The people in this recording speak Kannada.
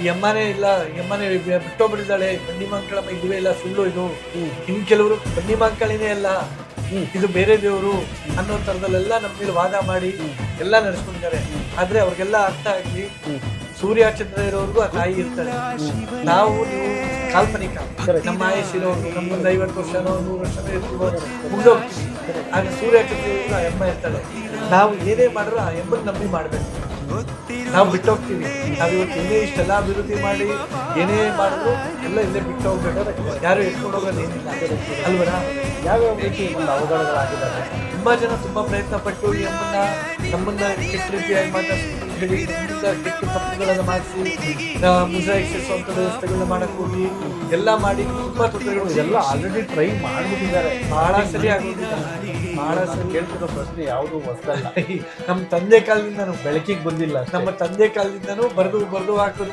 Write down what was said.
ಈ ಅಮ್ಮನೇ ಇಲ್ಲ, ಈ ಅಮ್ಮನೇ ಬಿಟ್ಟೋಗ್ಬಿಟ್ಟಿದ್ದಾಳೆ, ಬನ್ನಿ ಮಂಕಳಮ್ಮ ಇದುವೇ ಇಲ್ಲ, ಸುಳ್ಳು ಇದು. ಇನ್ ಕೆಲವರು ಬನ್ನಿ ಮಂಕಳಿನೇ ಅಲ್ಲ, ಇದು ಬೇರೆ ದೇವರು ಅನ್ನೋ ತರದಲ್ಲೆಲ್ಲ ನಮ್ಮ ಮೇಲೆ ವಾದ ಮಾಡಿ ಎಲ್ಲ ನಡೆಸ್ಕೊಂಡಿದ್ದಾರೆ. ಆದ್ರೆ ಅವ್ರಿಗೆಲ್ಲ ಅರ್ಥ ಆಗಿ ಸೂರ್ಯ ಚಂದ್ರ ಇರೋರ್ಗು ಆ ತಾಯಿ ಇರ್ತಾರೆ. ನಾವು ನೀವು ಕಾಲ್ಪನಿಕ, ನಮ್ಮ ಆಯಸ್ಸಿರೋರು ನಮ್ಮೊಂದು 50 ವರ್ಷನೋ 100 ವರ್ಷನೋ ಇರ್ತೀವೋ ಮುಗ್ದೋಗ್ತೀವಿ. ಆಗ ಸೂರ್ಯ ಚಂದ್ರ ಇರೋರು ಆ ಎಮ್ಮ ಇರ್ತಾಳೆ. ನಾವು ಏನೇ ಮಾಡಿದ್ರು ಆ ಎಮ್ಮನ್ ನಂಬಿ ಮಾಡ್ಬೇಕು. ನಾವು ಬಿಟ್ಟೋಗ್ತೀವಿ. ನಾವಿವತ್ತು ಏನೇ ಇಷ್ಟೆಲ್ಲ ಅಭಿವೃದ್ಧಿ ಮಾಡಿ ಏನೇ ಮಾಡಿದ್ರು ಎಲ್ಲ ಇಲ್ಲೇ ಬಿಟ್ಟು ಹೋಗ್ಬೇಕು. ಯಾರು ಎತ್ಕೊಂಡು ಹೋಗೋದೇನಿಲ್ಲ ಅಲ್ವರ. ಯಾವ್ಯಾವ ರೀತಿ ಒಂದು ಅವಘಡಗಳಾಗಿದ್ದಾವೆ? ತುಂಬಾ ಜನ ತುಂಬಾ ಪ್ರಯತ್ನ ಪಟ್ಟು ಈ ಅಮ್ಮನ್ನ ನಮ್ಮನ್ನ ಕೆಟ್ಟ ರೀತಿಯಾಗಿ ಮಾತಾಡಿ ಕೆಟ್ಟ ತಪ್ಪುಗಳನ್ನ ಮಾಡಿಸಿ ಮುಜರಾಯಿಸುವಂತ ವ್ಯವಸ್ಥೆಗಳನ್ನ ಮಾಡಕ್ ಹೋಗಿ ಎಲ್ಲ ಮಾಡಿ ತುಂಬಾ ತೊಂದರೆಗಳು ಇದೆಲ್ಲ ಆಲ್ರೆಡಿ ಟ್ರೈ ಮಾಡ್ಬಿಟ್ಟಿದ್ದಾರೆ. ಬಹಳ ಸರಿ ಆಗೋದಿಲ್ಲ. ಬಹಳ ಸರಿ ಕೇಳ್ತಿರೋ ಪ್ರಶ್ನೆ ಯಾವುದು ಹೊಸದಲ್ಲ. ನಮ್ಮ ತಂದೆ ಕಾಲದಿಂದನೂ ಬೆಳಕಿಗೆ ಬಂದಿಲ್ಲ. ನಮ್ಮ ತಂದೆ ಕಾಲದಿಂದನೂ ಬರೆದು ಹಾಕೋದು